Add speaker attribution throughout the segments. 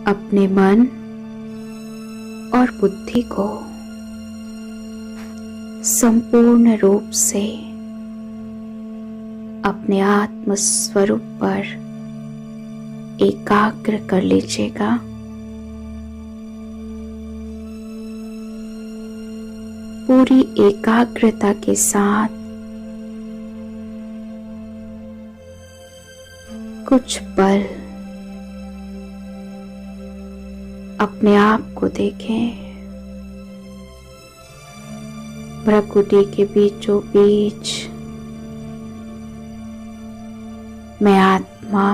Speaker 1: अपने मन और बुद्धि को संपूर्ण रूप से अपने आत्म स्वरूप पर एकाग्र कर लीजिएगा। पूरी एकाग्रता के साथ कुछ पल अपने आप को देखें। प्रकृति के बीचों बीच मैं आत्मा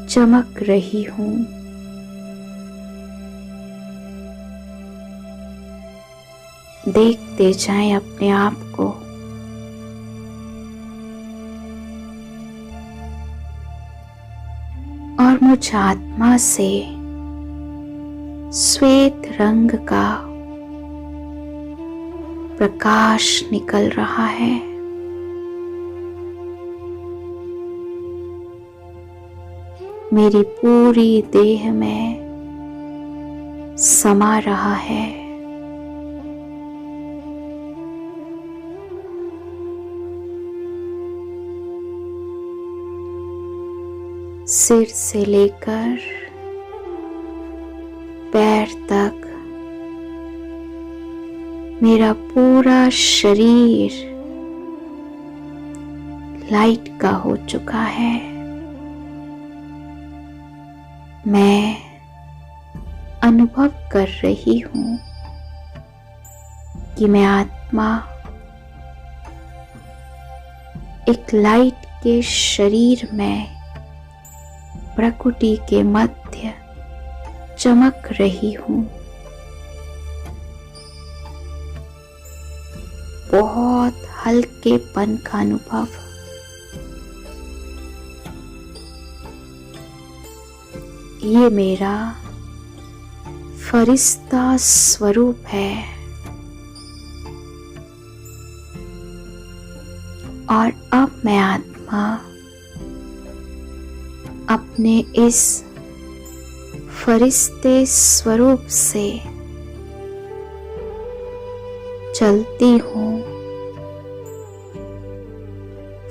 Speaker 1: चमक रही हूँ। देखते जाएं अपने आप को। और मुझ आत्मा से श्वेत रंग का प्रकाश निकल रहा है। मेरी पूरी देह में समा रहा है। सिर से लेकर पैर तक मेरा पूरा शरीर लाइट का हो चुका है। मैं अनुभव कर रही हूँ कि मैं आत्मा एक लाइट के शरीर में प्रकृति के मध्य चमक रही हूँ। बहुत हल्केपन का अनुभव। ये मेरा फरिश्ता स्वरूप है और अब मैं आत्मा अपने इस फरिश्ते स्वरूप से चलती हूँ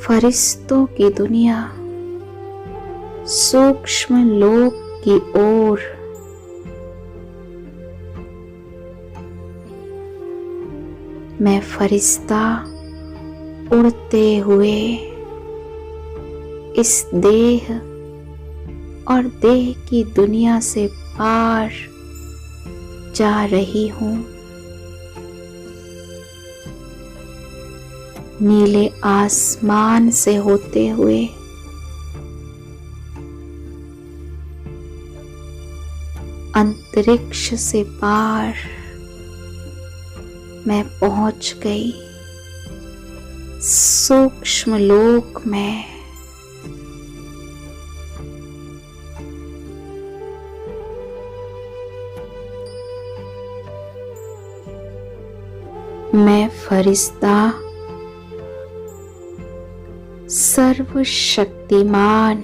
Speaker 1: फरिश्तों की दुनिया, सूक्ष्म लोक की ओर। मैं फरिश्ता उड़ते हुए इस देह और देह की दुनिया से पार जा रही हूँ। नीले आसमान से होते हुए अंतरिक्ष से पार मैं पहुंच गई सूक्ष्म लोक में। मैं फरिश्ता सर्वशक्तिमान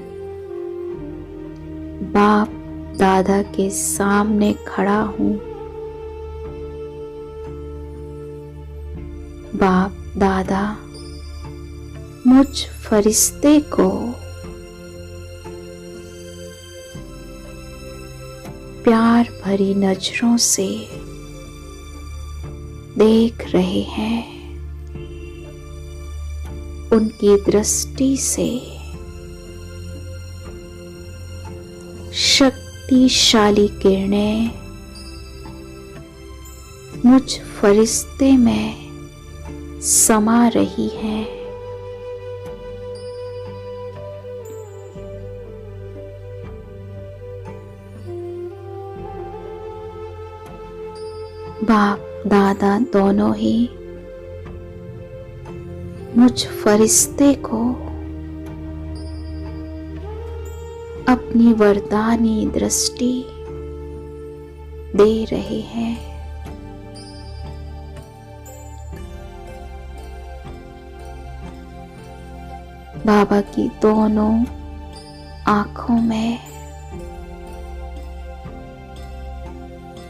Speaker 1: बाप दादा के सामने खड़ा हूँ। बाप दादा मुझ फरिश्ते को प्यार भरी नजरों से देख रहे हैं। उनकी दृष्टि से शक्तिशाली किरणें मुझ फरिश्ते में समा रही हैं। बाप दादा दोनों ही मुझ फरिश्ते को अपनी वरदानी दृष्टि दे रहे हैं। बाबा की दोनों आंखों में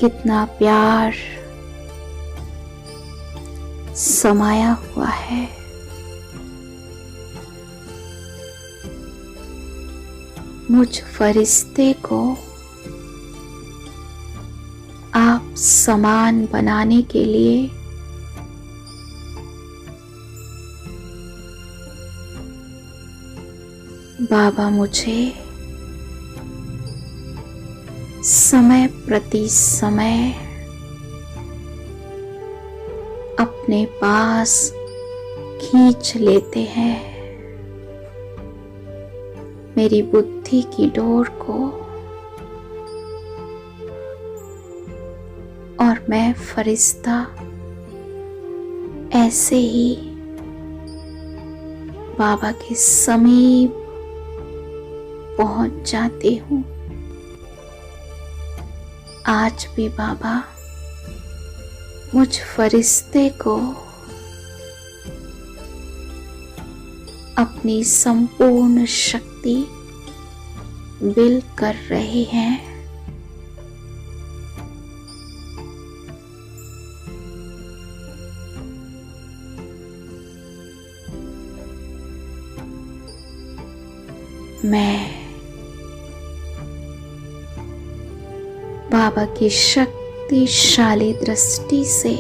Speaker 1: कितना प्यार समाया हुआ है। मुझ फरिश्ते को आप समान बनाने के लिए बाबा मुझे समय प्रति समय अपने पास खींच लेते हैं। मेरी बुद्धि की डोर को, और मैं फरिश्ता ऐसे ही बाबा के समीप पहुंच जाती हूँ। आज भी बाबा मुझ फरिश्ते को अपनी संपूर्ण शक्ति बिल कर रहे हैं। मैं बाबा की शक्तिशाली दृष्टि से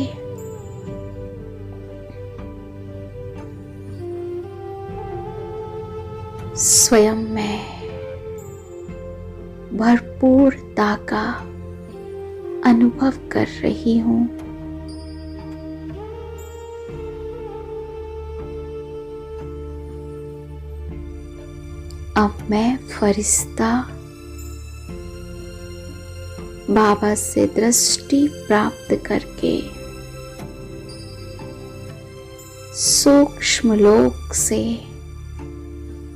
Speaker 1: स्वयं में भरपूरता का अनुभव कर रही हूँ। अब मैं फरिश्ता बाबा से दृष्टि प्राप्त करके सूक्ष्म लोक से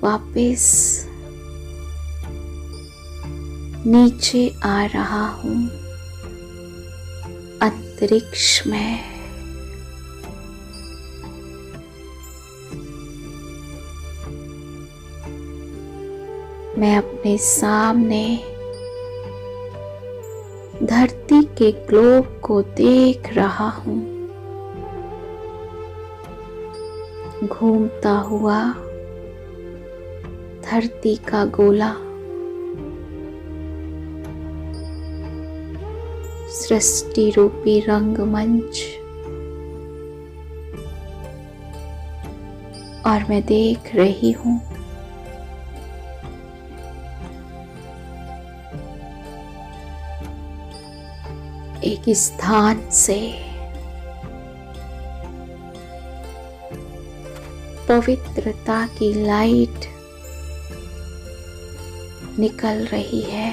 Speaker 1: वापस नीचे आ रहा हूँ अंतरिक्ष में। मैं अपने सामने धरती के ग्लोब को देख रहा हूँ, घूमता हुआ धरती का गोला सृष्टि रूपी रंगमंच, और मैं देख रही हूँ एक स्थान से पवित्रता की लाइट निकल रही है।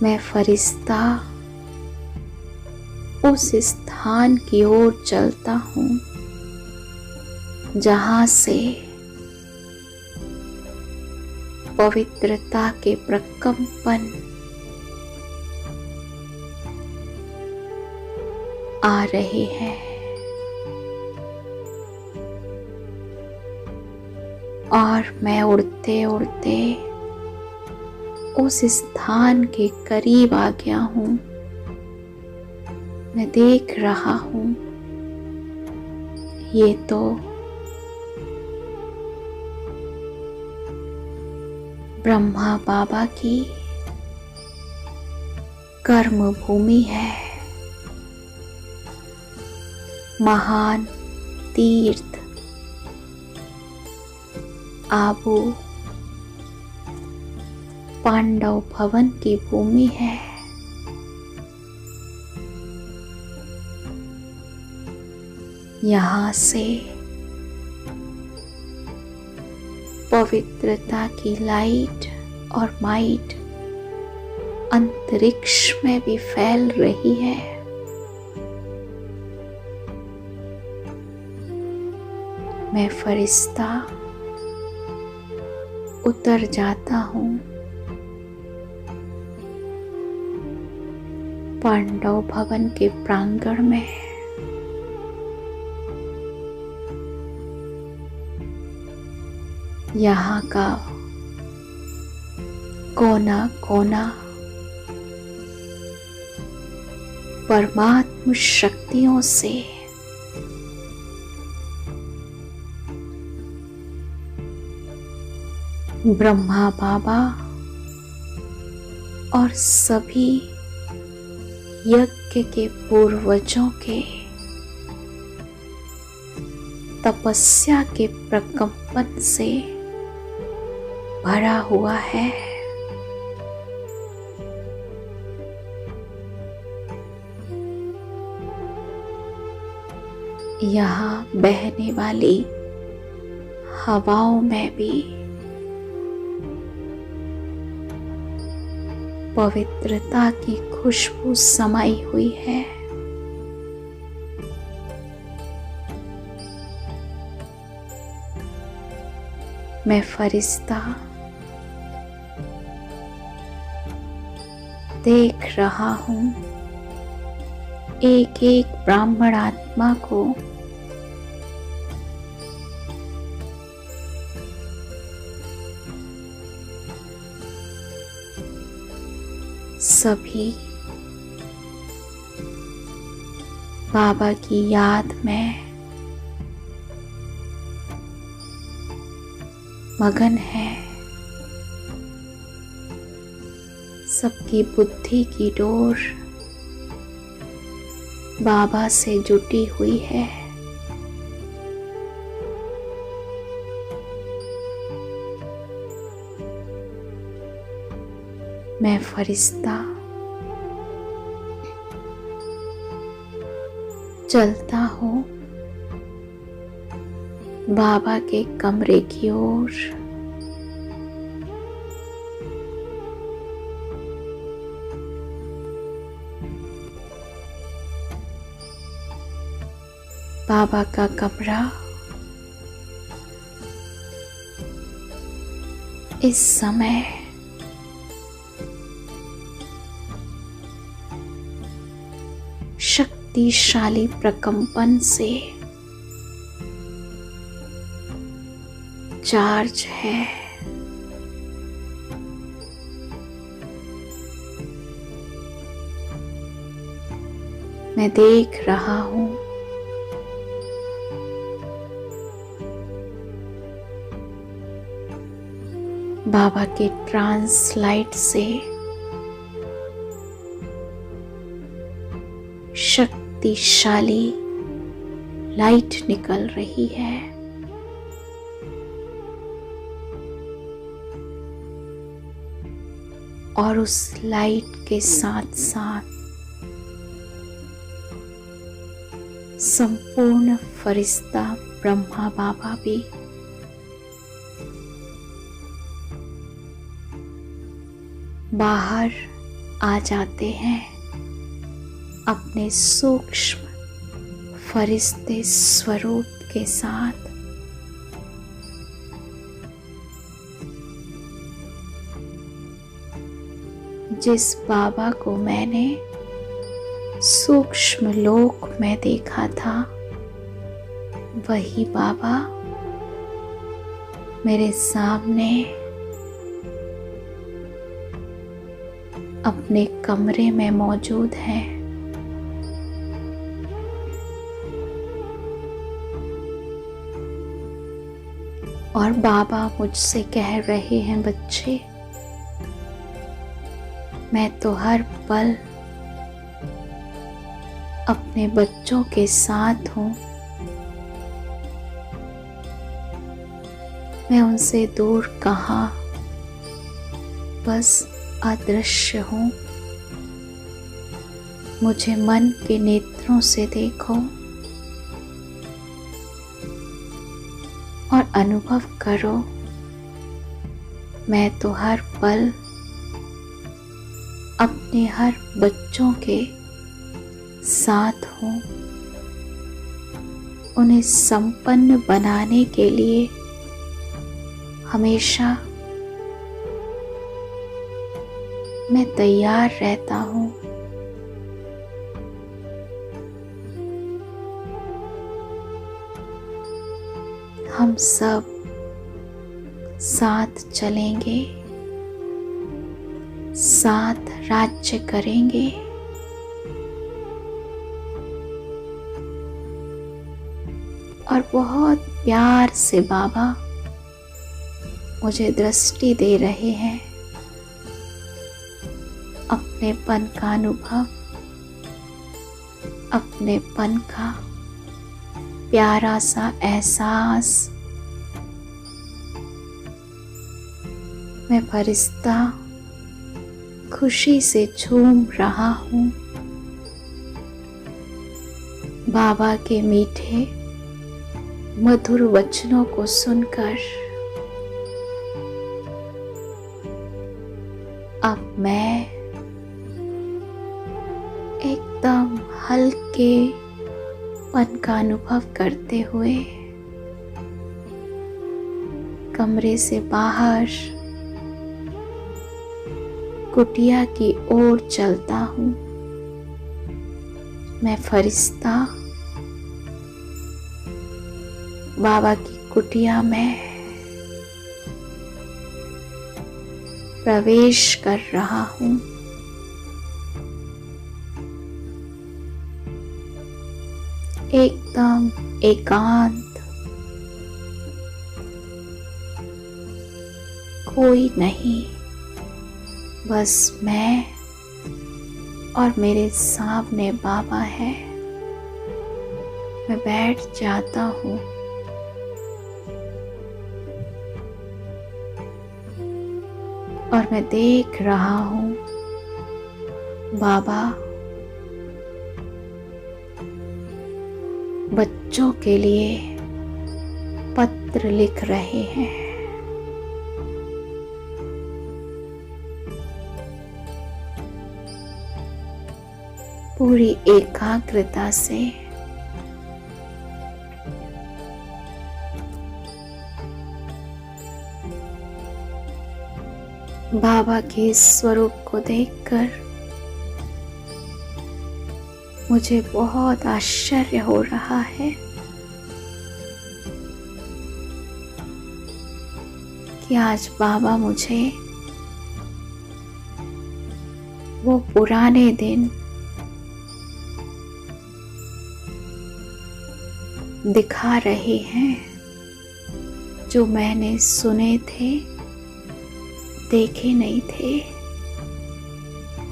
Speaker 1: मैं फरिश्ता उस स्थान की ओर चलता हूँ जहाँ से पवित्रता के प्रकंपन आ रहे हैं, और मैं उड़ते उड़ते उस स्थान के करीब आ गया हूँ। मैं देख रहा हूँ ये तो ब्रह्मा बाबा की कर्म भूमि है, महान तीर्थ आबू पांडव भवन की भूमि है। यहाँ से पवित्रता की लाइट और माइट अंतरिक्ष में भी फैल रही है। मैं फरिश्ता उतर जाता हूँ पांडव भवन के प्रांगण में। यहाँ का कोना कोना परमात्म शक्तियों से ब्रह्मा बाबा और सभी यज्ञ के पूर्वजों के तपस्या के प्रकंपन से भरा हुआ है। यहाँ बहने वाली हवाओं में भी पवित्रता की खुशबू समाई हुई है। मैं फरिश्ता देख रहा हूँ एक एक ब्राह्मण आत्मा को सभी बाबा की याद में मगन है। सबकी बुद्धि की डोर बाबा से जुटी हुई है। मैं फरिश्ता चलता हूँ बाबा के कमरे की ओर। बाबा का कमरा इस समय शक्तिशाली प्रकंपन से चार्ज है। मैं देख रहा हूँ बाबा के ट्रांसलाइट से शक्तिशाली लाइट निकल रही है। और उस लाइट के साथ साथ संपूर्ण फरिश्ता ब्रह्मा बाबा भी बाहर आ जाते हैं अपने सूक्ष्म फरिश्ते स्वरूप के साथ। जिस बाबा को मैंने सूक्ष्म लोक में देखा था, वही बाबा मेरे सामने अपने कमरे में मौजूद हैं। और बाबा मुझसे कह रहे हैं, बच्चे, मैं तो हर पल अपने बच्चों के साथ हूँ। मैं उनसे दूर कहाँ, बस अदृश्य हूँ। मुझे मन के नेत्रों से देखो और अनुभव करो, मैं तो हर पल अपने हर बच्चों के साथ हूँ। उन्हें संपन्न बनाने के लिए हमेशा मैं तैयार रहता हूँ। हम सब साथ चलेंगे, साथ राज्य करेंगे। और बहुत प्यार से बाबा मुझे दृष्टि दे रहे हैं, अपनेपन का अनुभव, अपनेपन का प्यारा सा एहसास। मैं फरिश्ता खुशी से झूम रहा हूँ बाबा के मीठे मधुर वचनों को सुनकर। अब मैं एकदम हल्के पन का अनुभव करते हुए कमरे से बाहर कुटिया की ओर चलता हूँ। मैं फरिश्ता बाबा की कुटिया में प्रवेश कर रहा हूँ। एकदम एकांत, कोई नहीं, बस मैं और मेरे सामने बाबा है। मैं बैठ जाता हूँ। और मैं देख रहा हूँ बाबा बच्चों के लिए पत्र लिख रहे हैं। पूरी एकाग्रता से बाबा के स्वरूप को देखकर मुझे बहुत आश्चर्य हो रहा है कि आज बाबा मुझे वो पुराने दिन दिखा रहे हैं जो मैंने सुने थे, देखे नहीं थे,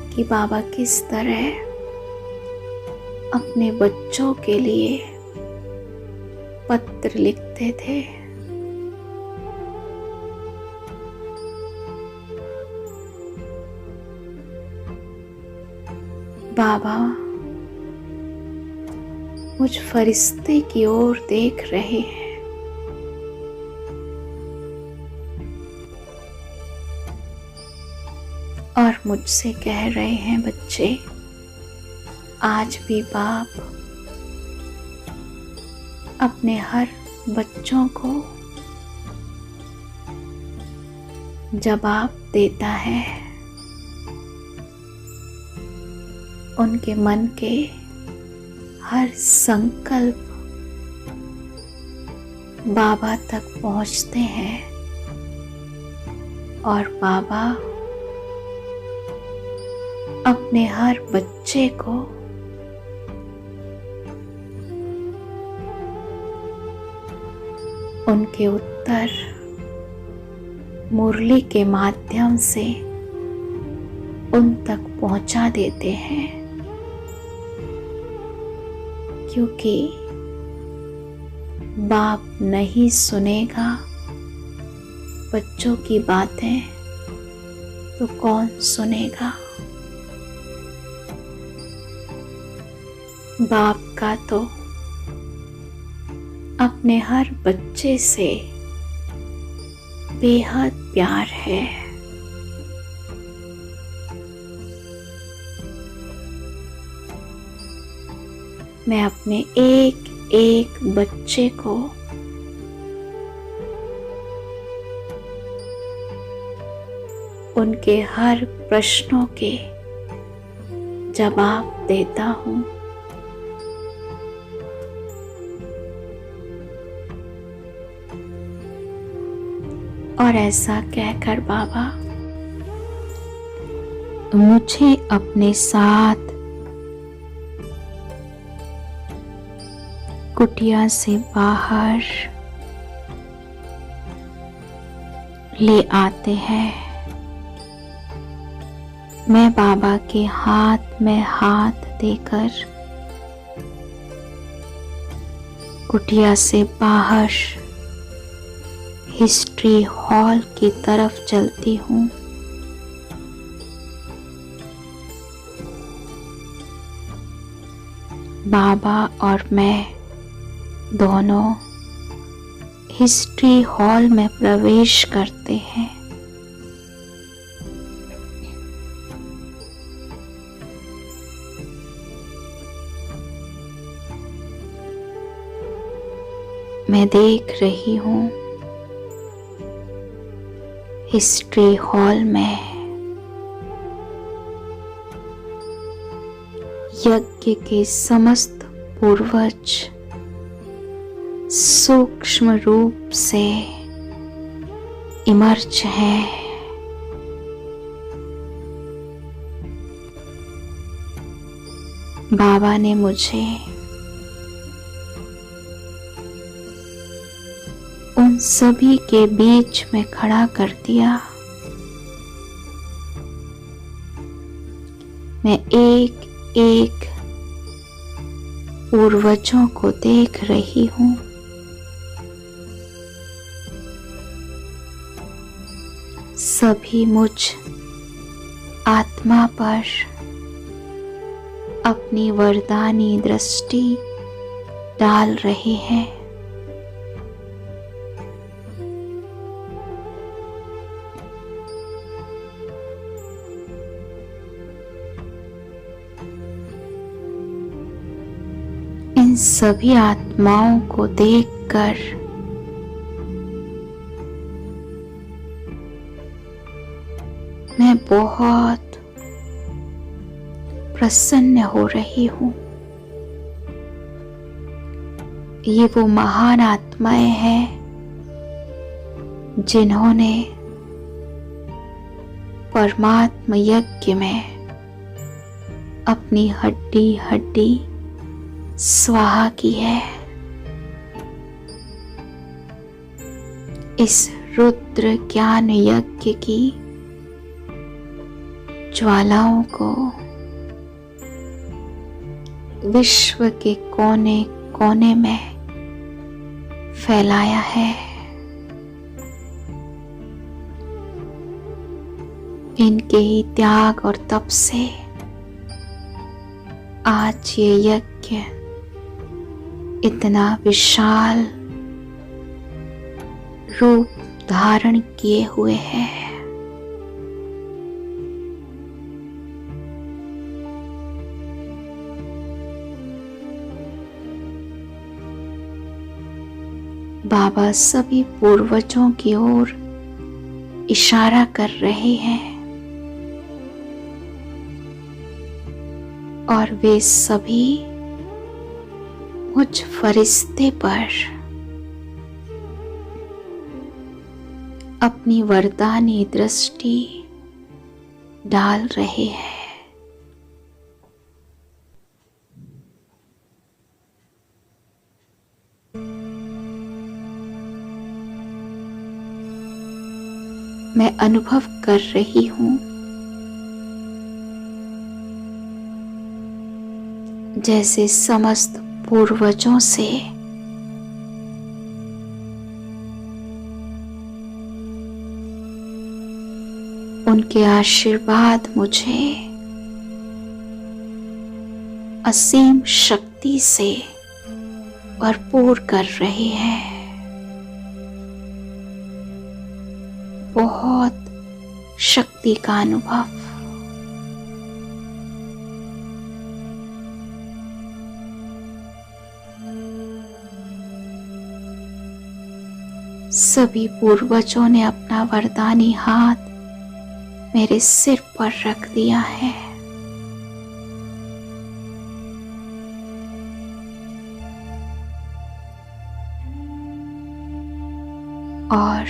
Speaker 1: कि बाबा किस तरह अपने बच्चों के लिए पत्र लिखते थे। बाबा मुझ फरिश्ते की ओर देख रहे हैं और मुझसे कह रहे हैं, बच्चे, आज भी बाप अपने हर बच्चों को जवाब देता है। उनके मन के हर संकल्प बाबा तक पहुंचते हैं और बाबा अपने हर बच्चे को उनके उत्तर मुरली के माध्यम से उन तक पहुंचा देते हैं, क्योंकि बाप नहीं सुनेगा बच्चों की बातें तो कौन सुनेगा। बाप का तो अपने हर बच्चे से बेहद प्यार है। मैं अपने एक एक बच्चे को उनके हर प्रश्नों के जवाब देता हूँ। और ऐसा कहकर बाबा मुझे अपने साथ कुटिया से बाहर ले आते हैं। मैं बाबा के हाथ में हाथ देकर कुटिया से बाहर हिस्ट्री हॉल की तरफ चलती हूँ। बाबा और मैं दोनों हिस्ट्री हॉल में प्रवेश करते हैं। मैं देख रही हूँ हिस्ट्री हॉल में यज्ञ के समस्त पूर्वज सूक्ष्म रूप से इमर्ज हैं। बाबा ने मुझे उन सभी के बीच में खड़ा कर दिया। मैं एक एक पूर्वजों को देख रही हूँ। सभी मुझ आत्मा पर अपनी वरदानी दृष्टि डाल रहे हैं। इन सभी आत्माओं को देखकर मैं बहुत प्रसन्न हो रही हूँ। ये वो महान आत्माएं हैं जिन्होंने परमात्म यज्ञ में अपनी हड्डी हड्डी स्वाहा की है। इस रुद्र ज्ञान यज्ञ की ज्वालाओं को विश्व के कोने कोने में फैलाया है। इनके ही त्याग और तप से आज ये यज्ञ इतना विशाल रूप धारण किए हुए है। बाबा सभी पूर्वजों की ओर इशारा कर रहे हैं और वे सभी मुझ फरिश्ते पर अपनी वरदानी दृष्टि डाल रहे हैं। मैं अनुभव कर रही हूँ जैसे समस्त पूर्वजों से उनके आशीर्वाद मुझे असीम शक्ति से भरपूर कर रहे हैं। बहुत शक्ति का अनुभव। सभी पूर्वजों ने अपना वरदानी हाथ मेरे सिर पर रख दिया है। और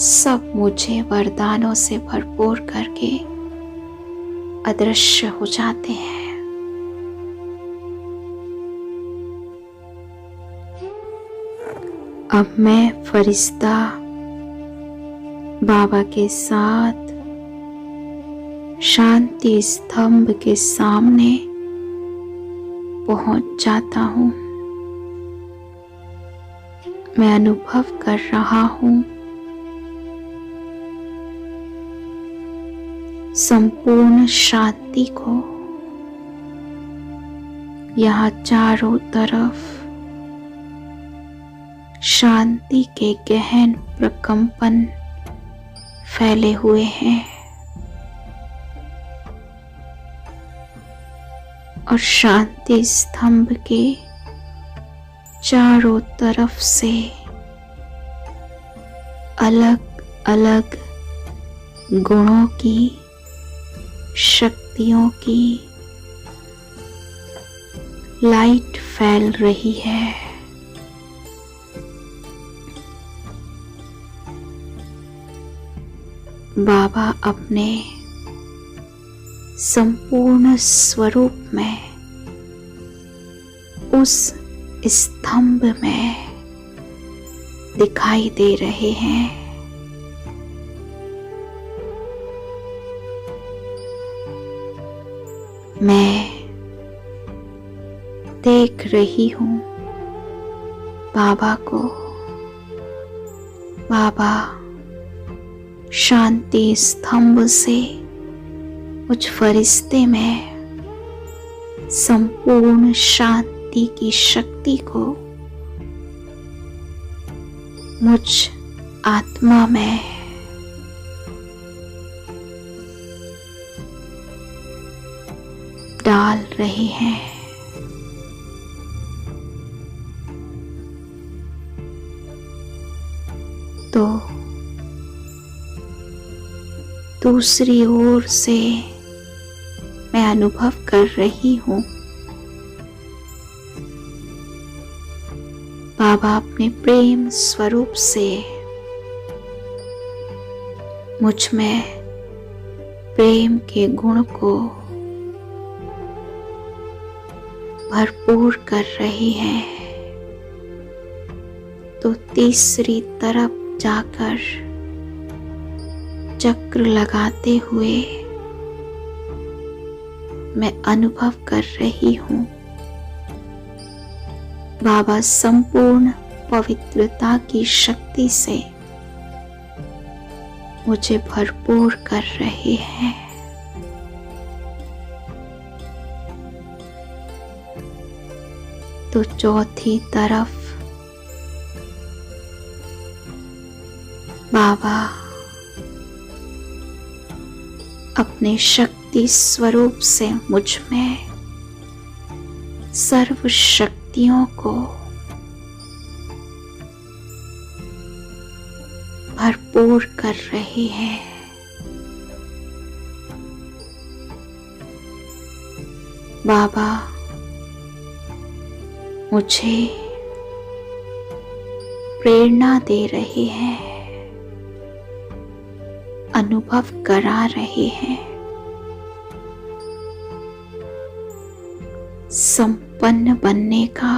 Speaker 1: सब मुझे वरदानों से भरपूर करके अदृश्य हो जाते हैं। अब मैं फरिश्ता बाबा के साथ शांति स्तंभ के सामने पहुंच जाता हूं। मैं अनुभव कर रहा हूं संपूर्ण शांति को। यहाँ चारों तरफ शांति के गहन प्रकंपन फैले हुए हैं और शांति स्तंभ के चारों तरफ से अलग अलग गुणों की, शक्तियों की लाइट फैल रही है। बाबा अपने संपूर्ण स्वरूप में उस स्तंभ में दिखाई दे रहे हैं। मैं देख रही हूं बाबा को। बाबा शांति स्तंभ से मुझ फरिश्ते में संपूर्ण शांति की शक्ति को मुझ आत्मा में डाल रहे हैं। तो दूसरी ओर से मैं अनुभव कर रही हूं बाबा अपने प्रेम स्वरूप से मुझ में प्रेम के गुण को भरपूर कर रही हैं। तो तीसरी तरफ जाकर चक्र लगाते हुए मैं अनुभव कर रही हूं बाबा संपूर्ण पवित्रता की शक्ति से मुझे भरपूर कर रहे हैं। तो चौथी तरफ बाबा अपने शक्ति स्वरूप से मुझ में सर्व शक्तियों को भरपूर कर रहे हैं। बाबा मुझे प्रेरणा दे रहे हैं, अनुभव करा रहे हैं संपन्न बनने का।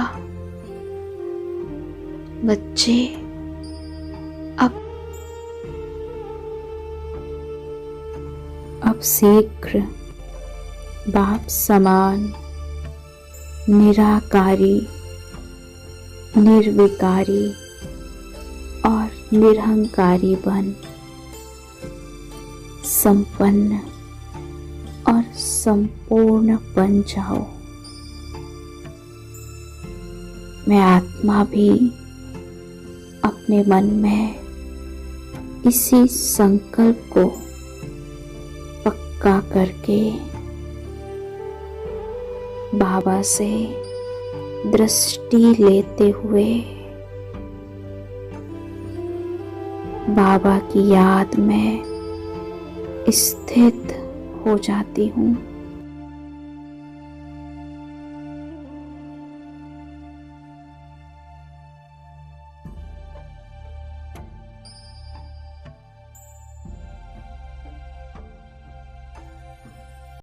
Speaker 1: बच्चे अब शीघ्र बाप समान निराकारी, निर्विकारी और निरहंकारी बन संपन्न और संपूर्ण बन जाओ। मैं आत्मा भी अपने मन में इसी संकल्प को पक्का करके बाबा से दृष्टि लेते हुए बाबा की याद में स्थित हो जाती हूँ।